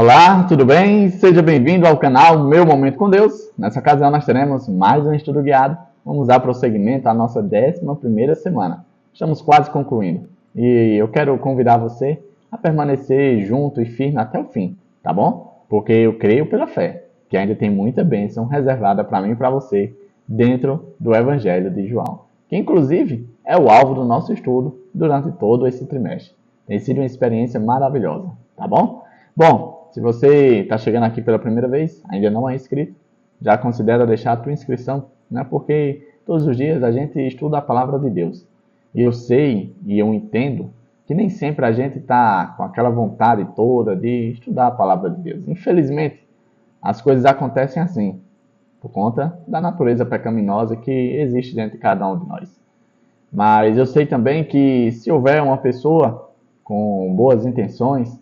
Olá, tudo bem? Seja bem-vindo ao canal Meu Momento com Deus. Nessa ocasião nós teremos mais um estudo guiado. Vamos dar prosseguimento à nossa 11ª semana. Estamos quase concluindo. E eu quero convidar você a permanecer junto e firme até o fim, tá bom? Porque eu creio pela fé que ainda tem muita bênção reservada para mim e para você dentro do Evangelho de João, que inclusive é o alvo do nosso estudo durante todo esse trimestre. Tem sido uma experiência maravilhosa, tá bom? Bom, se você está chegando aqui pela primeira vez, ainda não é inscrito, já considera deixar a tua inscrição, né? Porque todos os dias a gente estuda a palavra de Deus. E eu sei e eu entendo que nem sempre a gente está com aquela vontade toda de estudar a palavra de Deus. Infelizmente, as coisas acontecem assim, por conta da natureza pecaminosa que existe dentro de cada um de nós. Mas eu sei também que se houver uma pessoa com boas intenções,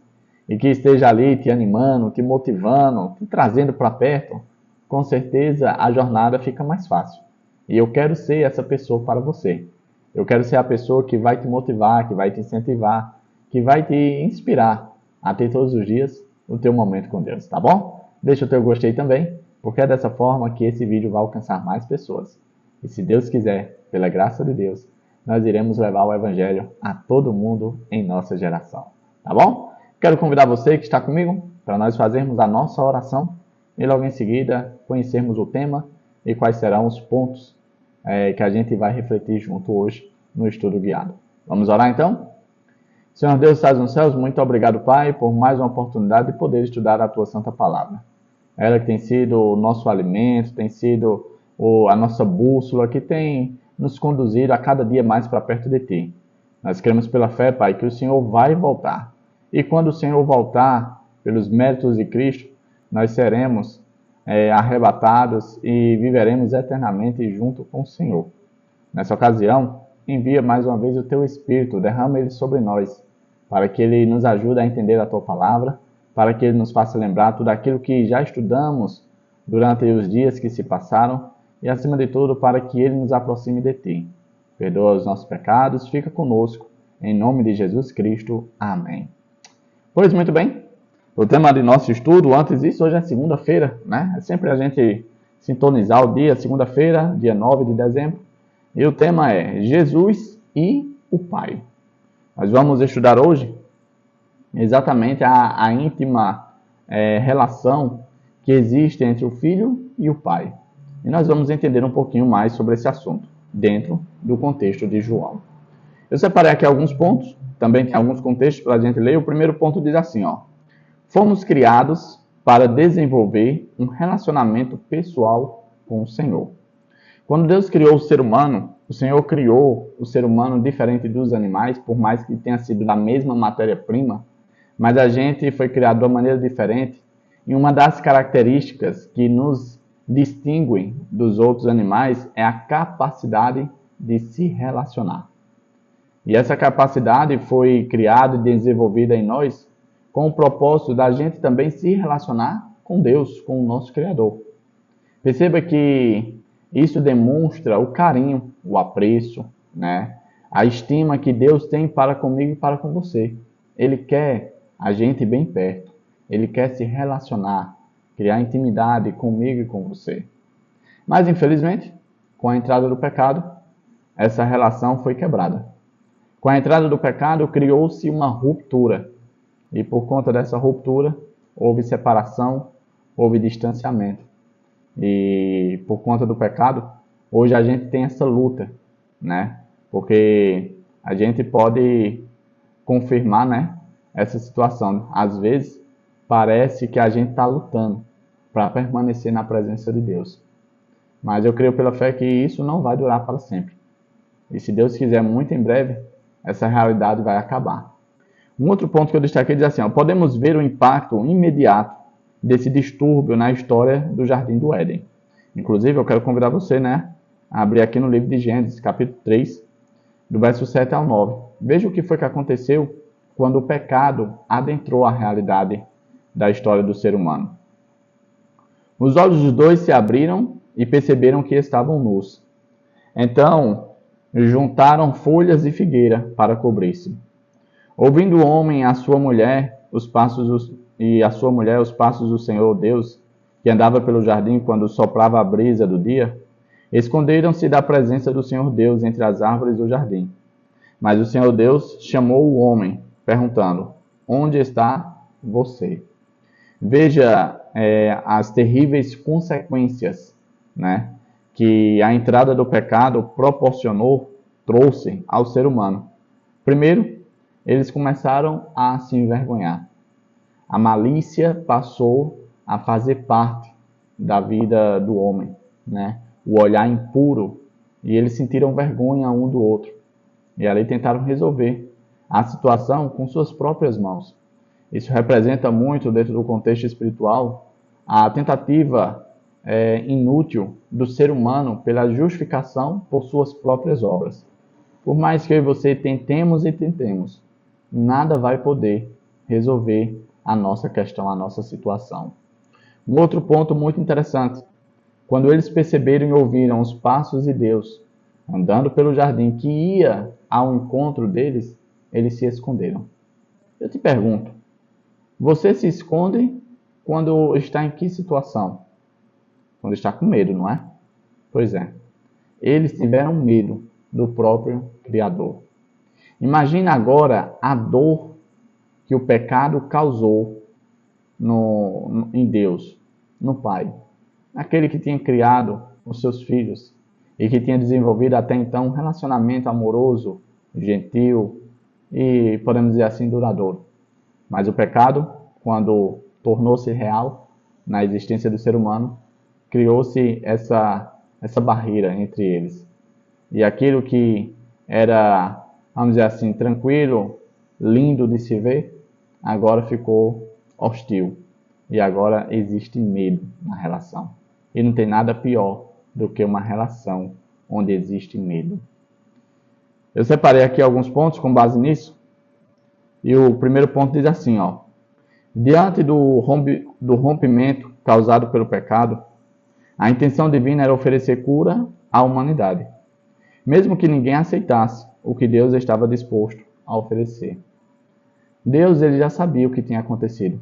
e que esteja ali te animando, te motivando, te trazendo para perto, com certeza a jornada fica mais fácil. E eu quero ser essa pessoa para você. Eu quero ser a pessoa que vai te motivar, que vai te incentivar, que vai te inspirar a ter todos os dias o teu momento com Deus, tá bom? Deixa o teu gostei também, porque é dessa forma que esse vídeo vai alcançar mais pessoas. E se Deus quiser, pela graça de Deus, nós iremos levar o Evangelho a todo mundo em nossa geração, tá bom? Quero convidar você que está comigo para nós fazermos a nossa oração e logo em seguida conhecermos o tema e quais serão os pontos que a gente vai refletir junto hoje no estudo guiado. Vamos orar então? Senhor Deus, estás nos céus, muito obrigado, Pai, por mais uma oportunidade de poder estudar a Tua Santa Palavra. Ela que tem sido o nosso alimento, tem sido a nossa bússola, que tem nos conduzido a cada dia mais para perto de Ti. Nós queremos pela fé, Pai, que o Senhor vai voltar. E quando o Senhor voltar, pelos méritos de Cristo, nós seremos arrebatados e viveremos eternamente junto com o Senhor. Nessa ocasião, envia mais uma vez o Teu Espírito, derrama ele sobre nós, para que ele nos ajude a entender a Tua Palavra, para que ele nos faça lembrar tudo aquilo que já estudamos durante os dias que se passaram e, acima de tudo, para que ele nos aproxime de Ti. Perdoa os nossos pecados, fica conosco. Em nome de Jesus Cristo. Amém. Pois muito bem, o tema de nosso estudo, antes disso, hoje é segunda-feira, né? É sempre a gente sintonizar o dia, segunda-feira, dia 9 de dezembro. E o tema é Jesus e o Pai. Nós vamos estudar hoje exatamente a íntima relação que existe entre o Filho e o Pai. E nós vamos entender um pouquinho mais sobre esse assunto, dentro do contexto de João. Eu separei aqui alguns pontos. Também tem alguns contextos para a gente ler. O primeiro ponto diz assim, ó: fomos criados para desenvolver um relacionamento pessoal com o Senhor. Quando Deus criou o ser humano, o Senhor criou o ser humano diferente dos animais, por mais que tenha sido da mesma matéria-prima, mas a gente foi criado de uma maneira diferente. E uma das características que nos distinguem dos outros animais é a capacidade de se relacionar. E essa capacidade foi criada e desenvolvida em nós com o propósito da gente também se relacionar com Deus, com o nosso Criador. Perceba que isso demonstra o carinho, o apreço, né? A estima que Deus tem para comigo e para com você. Ele quer a gente bem perto. Ele quer se relacionar, criar intimidade comigo e com você. Mas, infelizmente, com a entrada do pecado, essa relação foi quebrada. Com a entrada do pecado, criou-se uma ruptura. E por conta dessa ruptura, houve separação, houve distanciamento. E por conta do pecado, hoje a gente tem essa luta, né? Porque a gente pode confirmar, né, essa situação. Às vezes, parece que a gente está lutando para permanecer na presença de Deus. Mas eu creio pela fé que isso não vai durar para sempre. E se Deus quiser, muito em breve, essa realidade vai acabar. Um outro ponto que eu destaquei diz assim, ó: podemos ver o impacto imediato desse distúrbio na história do Jardim do Éden. Inclusive, eu quero convidar você, né, a abrir aqui no livro de Gênesis, capítulo 3, do verso 7 ao 9. Veja o que foi que aconteceu quando o pecado adentrou a realidade da história do ser humano. Os olhos dos dois se abriram e perceberam que estavam nus. Então, juntaram folhas de figueira para cobrir-se. Ouvindo o homem e a sua mulher os passos e a sua mulher os passos do Senhor Deus, que andava pelo jardim quando soprava a brisa do dia, esconderam-se da presença do Senhor Deus entre as árvores do jardim. Mas o Senhor Deus chamou o homem, perguntando: onde está você? Veja as terríveis consequências, né, que a entrada do pecado trouxe ao ser humano. Primeiro, eles começaram a se envergonhar. A malícia passou a fazer parte da vida do homem, né? O olhar impuro, e eles sentiram vergonha um do outro. E ali tentaram resolver a situação com suas próprias mãos. Isso representa muito, dentro do contexto espiritual, a tentativa inútil do ser humano pela justificação por suas próprias obras. Por mais que eu e você tentemos, nada vai poder resolver a nossa questão, a nossa situação. Um outro ponto muito interessante: quando eles perceberam e ouviram os passos de Deus andando pelo jardim que ia ao encontro deles, eles se esconderam. Eu te pergunto, você se esconde quando está em que situação? Quando está com medo, não é? Pois é. Eles tiveram medo do próprio Criador. Imagina agora a dor que o pecado causou em Deus, no Pai. Aquele que tinha criado os seus filhos e que tinha desenvolvido até então um relacionamento amoroso, gentil e, podemos dizer assim, duradouro. Mas o pecado, quando tornou-se real na existência do ser humano, criou-se essa barreira entre eles. E aquilo que era, vamos dizer assim, tranquilo, lindo de se ver, agora ficou hostil. E agora existe medo na relação. E não tem nada pior do que uma relação onde existe medo. Eu separei aqui alguns pontos com base nisso. E o primeiro ponto diz assim, ó: diante do rompimento causado pelo pecado, a intenção divina era oferecer cura à humanidade, mesmo que ninguém aceitasse o que Deus estava disposto a oferecer. Deus, ele já sabia o que tinha acontecido.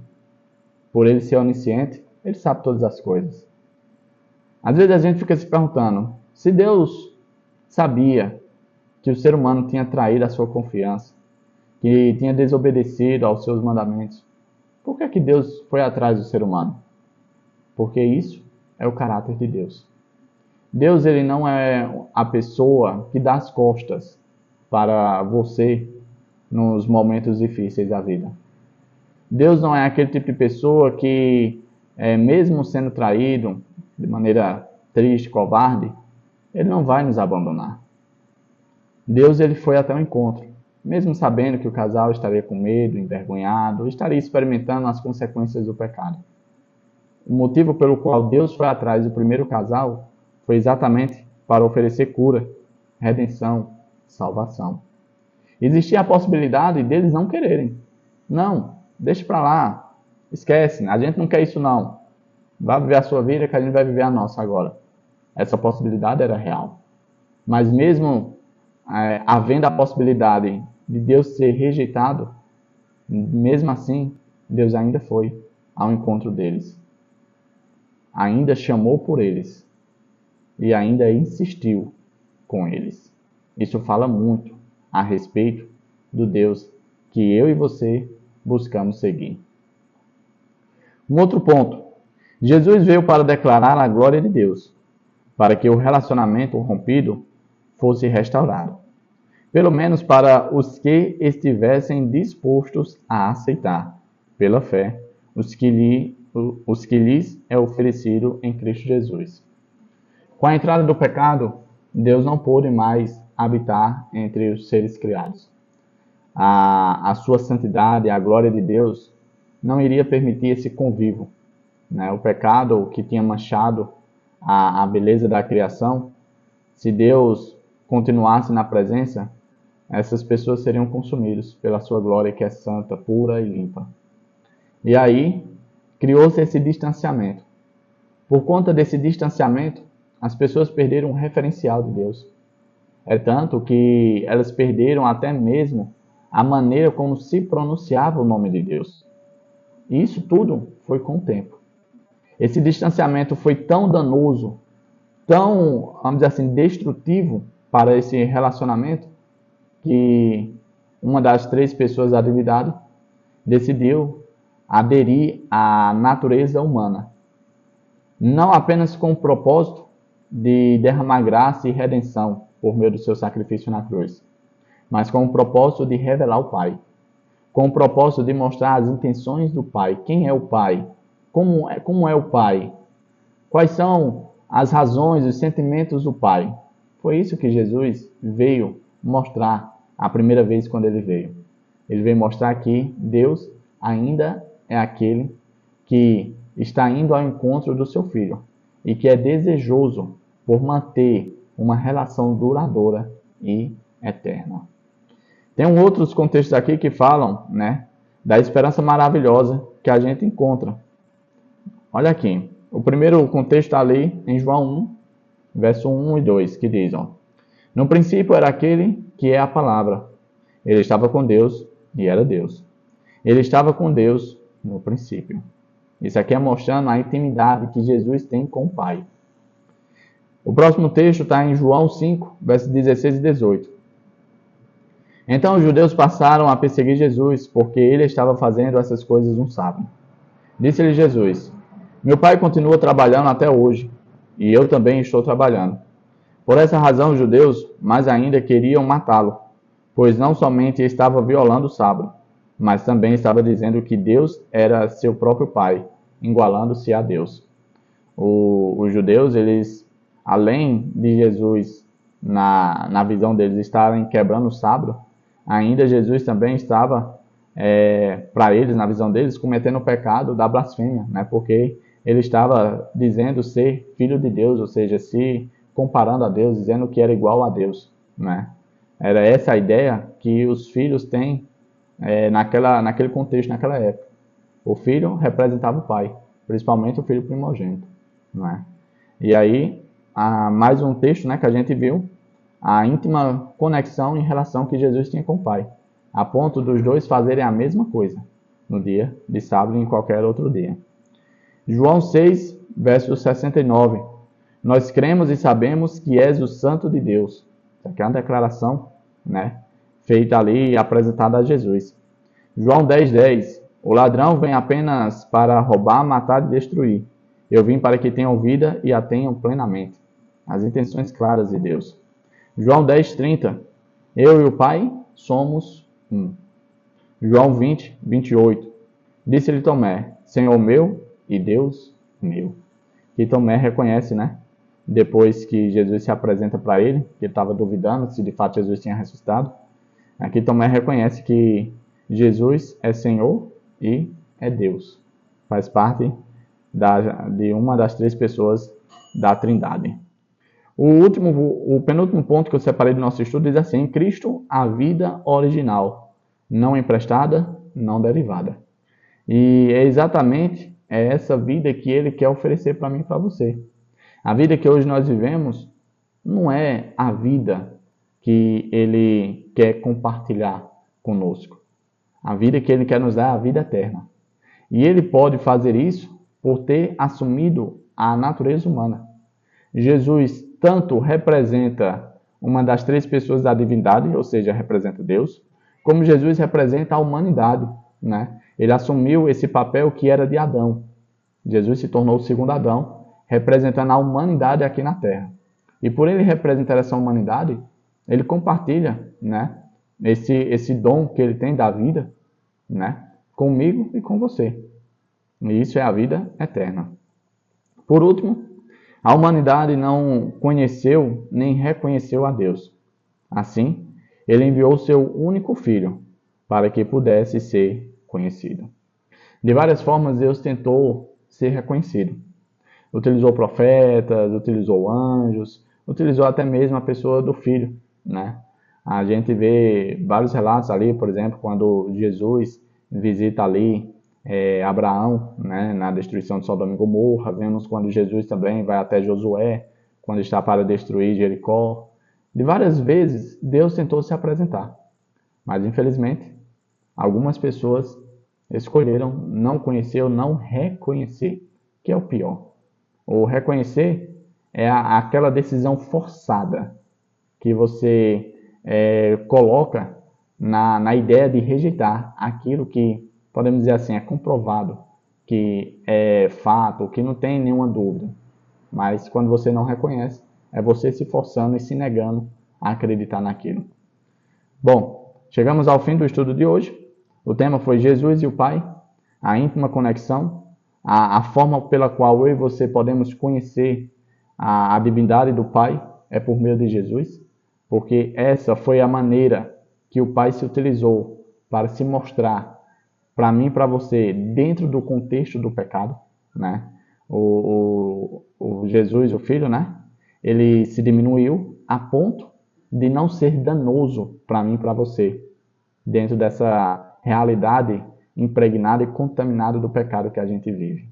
Por ele ser onisciente, ele sabe todas as coisas. Às vezes a gente fica se perguntando, se Deus sabia que o ser humano tinha traído a sua confiança, que tinha desobedecido aos seus mandamentos, por que Deus foi atrás do ser humano? Porque isso é o caráter de Deus. Deus, ele não é a pessoa que dá as costas para você nos momentos difíceis da vida. Deus não é aquele tipo de pessoa que, mesmo sendo traído de maneira triste, covarde, ele não vai nos abandonar. Deus, ele foi até o encontro, mesmo sabendo que o casal estaria com medo, envergonhado, estaria experimentando as consequências do pecado. O motivo pelo qual Deus foi atrás do primeiro casal foi exatamente para oferecer cura, redenção, salvação. Existia a possibilidade deles não quererem. Não, deixa para lá, esquece, a gente não quer isso não. Vai viver a sua vida que a gente vai viver a nossa agora. Essa possibilidade era real. Mas mesmo havendo a possibilidade de Deus ser rejeitado, mesmo assim, Deus ainda foi ao encontro deles. Ainda chamou por eles e ainda insistiu com eles. Isso fala muito a respeito do Deus que eu e você buscamos seguir. Um outro ponto. Jesus veio para declarar a glória de Deus, para que o relacionamento rompido fosse restaurado. Pelo menos para os que estivessem dispostos a aceitar, pela fé, os que lhes é oferecido em Cristo Jesus. Com a entrada do pecado, Deus não pôde mais habitar entre os seres criados. A sua santidade, a glória de Deus, não iria permitir esse convívio. Né? O pecado que tinha manchado a beleza da criação, se Deus continuasse na presença, essas pessoas seriam consumidas pela sua glória que é santa, pura e limpa. E aí, criou-se esse distanciamento. Por conta desse distanciamento, as pessoas perderam o referencial de Deus. É tanto que elas perderam até mesmo a maneira como se pronunciava o nome de Deus. E isso tudo foi com o tempo. Esse distanciamento foi tão danoso, tão, vamos dizer assim, destrutivo para esse relacionamento, que uma das 3 pessoas da divindade decidiu aderir à natureza humana. Não apenas com o propósito de derramar graça e redenção por meio do seu sacrifício na cruz, mas com o propósito de revelar o Pai. Com o propósito de mostrar as intenções do Pai. Quem é o Pai? Como é o Pai? Quais são as razões, os sentimentos do Pai? Foi isso que Jesus veio mostrar a primeira vez quando ele veio. Ele veio mostrar que Deus ainda é aquele que está indo ao encontro do seu Filho e que é desejoso por manter uma relação duradoura e eterna. Tem outros contextos aqui que falam, né, da esperança maravilhosa que a gente encontra. Olha aqui, o primeiro contexto está ali em João 1, verso 1 e 2, que diz, no princípio era aquele que é a palavra. Ele estava com Deus e era Deus. Ele estava com Deus no princípio. Isso aqui é mostrando a intimidade que Jesus tem com o Pai. O próximo texto está em João 5, versos 16 e 18. Então os judeus passaram a perseguir Jesus, porque ele estava fazendo essas coisas um sábado. Disse-lhe Jesus, meu Pai continua trabalhando até hoje, e eu também estou trabalhando. Por essa razão os judeus mais ainda queriam matá-lo, pois não somente estava violando o sábado, mas também estava dizendo que Deus era seu próprio Pai, igualando-se a Deus. Os judeus, eles, além de Jesus, na visão deles, estarem quebrando o sábado, ainda Jesus também estava, para eles, na visão deles, cometendo o pecado da blasfêmia, né? Porque ele estava dizendo ser filho de Deus, ou seja, se comparando a Deus, dizendo que era igual a Deus, né? Era essa a ideia que os filhos têm naquele contexto, naquela época. O filho representava o pai, principalmente o filho primogênito, não é? E aí, mais um texto, né, que a gente viu, a íntima conexão em relação que Jesus tinha com o Pai, a ponto dos dois fazerem a mesma coisa no dia de sábado e em qualquer outro dia. João 6, verso 69. Nós cremos e sabemos que és o Santo de Deus. Isso aqui é uma declaração, né, feita ali e apresentada a Jesus. João 10, 10. O ladrão vem apenas para roubar, matar e destruir. Eu vim para que tenham vida e a tenham plenamente. As intenções claras de Deus. João 10, 30. Eu e o Pai somos um. João 20, 28. Disse-lhe Tomé, Senhor meu e Deus meu. E Tomé reconhece, né? Depois que Jesus se apresenta para ele, que ele estava duvidando se de fato Jesus tinha ressuscitado. Aqui Tomé reconhece que Jesus é Senhor e é Deus. Faz parte de uma das 3 pessoas da Trindade. O penúltimo ponto que eu separei do nosso estudo diz assim, em Cristo a vida original, não emprestada, não derivada. E é exatamente essa vida que ele quer oferecer para mim e para você. A vida que hoje nós vivemos não é a vida que ele quer compartilhar conosco. A vida que ele quer nos dar é a vida eterna. E ele pode fazer isso por ter assumido a natureza humana. Jesus tanto representa uma das 3 pessoas da divindade, ou seja, representa Deus, como Jesus representa a humanidade, né? Ele assumiu esse papel que era de Adão. Jesus se tornou o segundo Adão, representando a humanidade aqui na Terra. E por ele representar essa humanidade, ele compartilha, né, esse dom que ele tem da vida, né, comigo e com você. E isso é a vida eterna. Por último, a humanidade não conheceu nem reconheceu a Deus. Assim, ele enviou seu único filho para que pudesse ser conhecido. De várias formas, Deus tentou ser reconhecido. Utilizou profetas, utilizou anjos, utilizou até mesmo a pessoa do filho, né? A gente vê vários relatos ali, por exemplo, quando Jesus visita ali Abraão, né, na destruição de Sodoma e Gomorra. Vemos quando Jesus também vai até Josué, quando está para destruir Jericó. De várias vezes, Deus tentou se apresentar. Mas, infelizmente, algumas pessoas escolheram não conhecer ou não reconhecer, que é o pior. O reconhecer é aquela decisão forçada que você coloca na ideia de rejeitar aquilo que, podemos dizer assim, é comprovado, que é fato, que não tem nenhuma dúvida. Mas quando você não reconhece, é você se forçando e se negando a acreditar naquilo. Bom, chegamos ao fim do estudo de hoje. O tema foi Jesus e o Pai, a íntima conexão, a forma pela qual eu e você podemos conhecer a divindade do Pai é por meio de Jesus, porque essa foi a maneira que o Pai se utilizou para se mostrar para mim e para você dentro do contexto do pecado, né? O Jesus, o Filho, né? Ele se diminuiu a ponto de não ser danoso para mim e para você dentro dessa realidade impregnada e contaminada do pecado que a gente vive.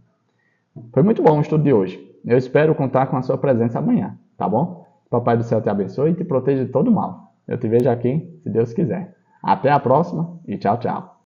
Foi muito bom o estudo de hoje. Eu espero contar com a sua presença amanhã, tá bom? Papai do céu te abençoe e te proteja de todo mal. Eu te vejo aqui, se Deus quiser. Até a próxima e tchau, tchau.